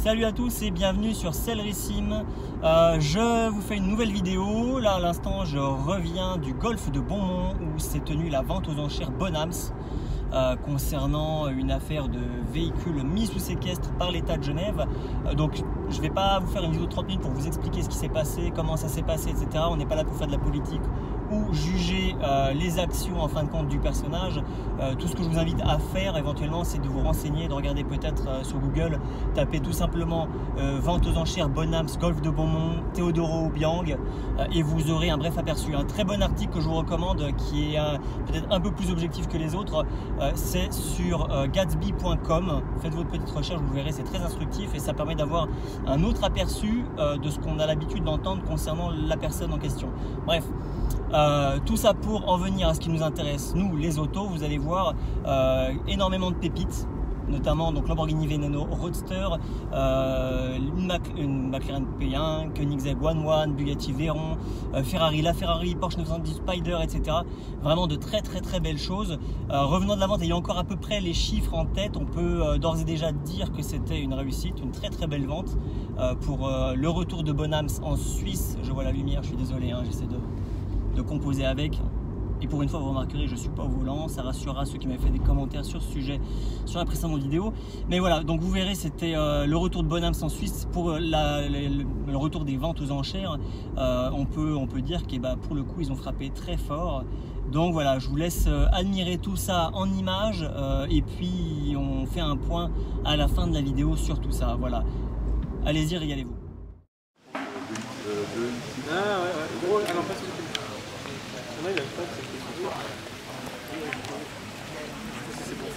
Salut à tous et bienvenue sur Celerysim. Je vous fais une nouvelle vidéo. Là à l'instant je reviens du golfe de Beaumont où s'est tenue la vente aux enchères Bonhams concernant une affaire de véhicules mis sous séquestre par l'État de Genève. Donc je ne vais pas vous faire une vidéo de 30 minutes pour vous expliquer ce qui s'est passé, comment ça s'est passé, etc. On n'est pas là pour faire de la politique ou juger les actions en fin de compte du personnage. Tout ce que je vous invite à faire éventuellement, c'est de vous renseigner, de regarder peut-être sur Google, taper tout simplement vente aux enchères Bonhams, golfe de Beaumont, Teodoro Obiang et vous aurez un bref aperçu. Un très bon article que je vous recommande qui est peut-être un peu plus objectif que les autres, c'est sur gatsby.com. Faites votre petite recherche, vous verrez, c'est très instructif et ça permet d'avoir un autre aperçu de ce qu'on a l'habitude d'entendre concernant la personne en question. Bref. Tout ça pour en venir à ce qui nous intéresse, nous les autos. Vous allez voir énormément de pépites, notamment donc Lamborghini Veneno Roadster, une McLaren P1, Koenigsegg One One, Bugatti Veyron, Ferrari, la Ferrari, Porsche 911 Spider, etc. Vraiment de très belles choses. Revenant de la vente, ayant encore à peu près les chiffres en tête, on peut d'ores et déjà dire que c'était une réussite, une très belle vente pour le retour de Bonhams en Suisse. Je vois la lumière, je suis désolé, hein, j'essaie de composer avec. Et pour une fois, vous remarquerez, je ne suis pas au volant. Ça rassurera ceux qui m'avaient fait des commentaires sur ce sujet sur la précédente vidéo. Mais voilà, donc vous verrez, c'était le retour de Bonhams en Suisse pour le retour des ventes aux enchères. On peut dire que pour le coup, ils ont frappé très fort. Donc voilà, je vous laisse admirer tout ça en images et puis on fait un point à la fin de la vidéo sur tout ça. Voilà, allez-y, régalez-vous. Ah ouais, gros, alors pas sur le il a pas, c'est pour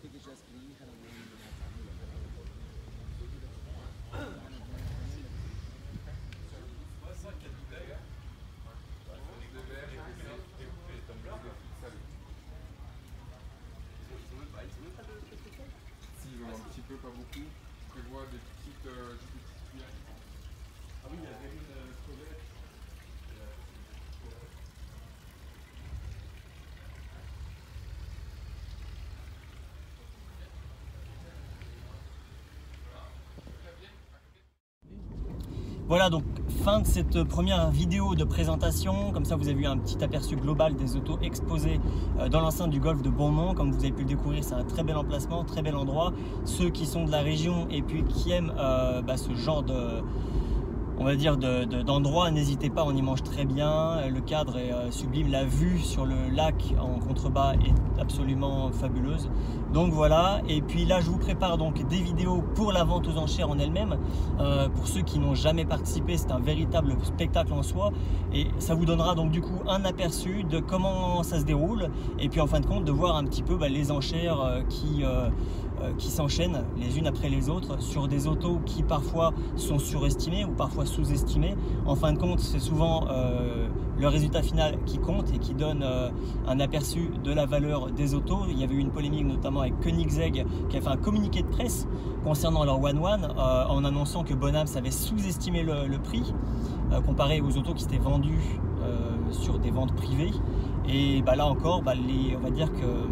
Ils ont un petit peu, pas beaucoup. Je prévois des petites cuillères. Ah oui, il y avait une crevette. Voilà, donc fin de cette première vidéo de présentation. Comme ça, vous avez eu un petit aperçu global des autos exposées dans l'enceinte du golfe de Beaumont. Comme vous avez pu le découvrir, c'est un très bel emplacement, très bel endroit. Ceux qui sont de la région et puis qui aiment ce genre de, on va dire, d'endroit, n'hésitez pas, on y mange très bien. Le cadre est sublime, la vue sur le lac en contrebas est absolument fabuleuse. Donc voilà, et puis là je vous prépare donc des vidéos pour la vente aux enchères en elle-même. Pour ceux qui n'ont jamais participé, c'est un véritable spectacle en soi et ça vous donnera donc du coup un aperçu de comment ça se déroule et puis en fin de compte de voir un petit peu les enchères qui s'enchaînent les unes après les autres sur des autos qui parfois sont surestimées ou parfois sous-estimées. En fin de compte, c'est souvent le résultat final qui compte et qui donne un aperçu de la valeur des autos. Il y avait eu une polémique notamment avec Koenigsegg qui a fait un communiqué de presse concernant leur One One en annonçant que Bonhams avait sous-estimé le prix comparé aux autos qui s'étaient vendues sur des ventes privées. Et là encore, on va dire que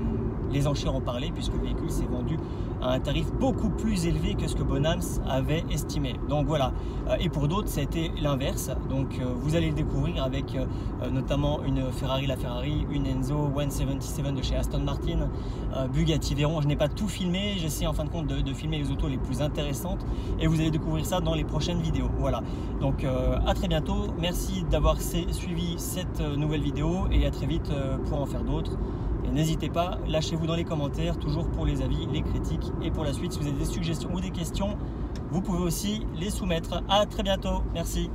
les enchères ont parlé puisque le véhicule s'est vendu à un tarif beaucoup plus élevé que ce que Bonhams avait estimé. Donc voilà, et pour d'autres ça a été l'inverse. Donc vous allez le découvrir avec notamment une Ferrari LaFerrari, une Enzo 177 de chez Aston Martin, Bugatti Veyron. Je n'ai pas tout filmé, j'essaie en fin de compte de filmer les autos les plus intéressantes et vous allez découvrir ça dans les prochaines vidéos. Voilà, donc à très bientôt, merci d'avoir suivi cette nouvelle vidéo et à très vite pour en faire d'autres. N'hésitez pas, lâchez-vous dans les commentaires, toujours pour les avis, les critiques et pour la suite. Si vous avez des suggestions ou des questions, vous pouvez aussi les soumettre. À très bientôt, merci.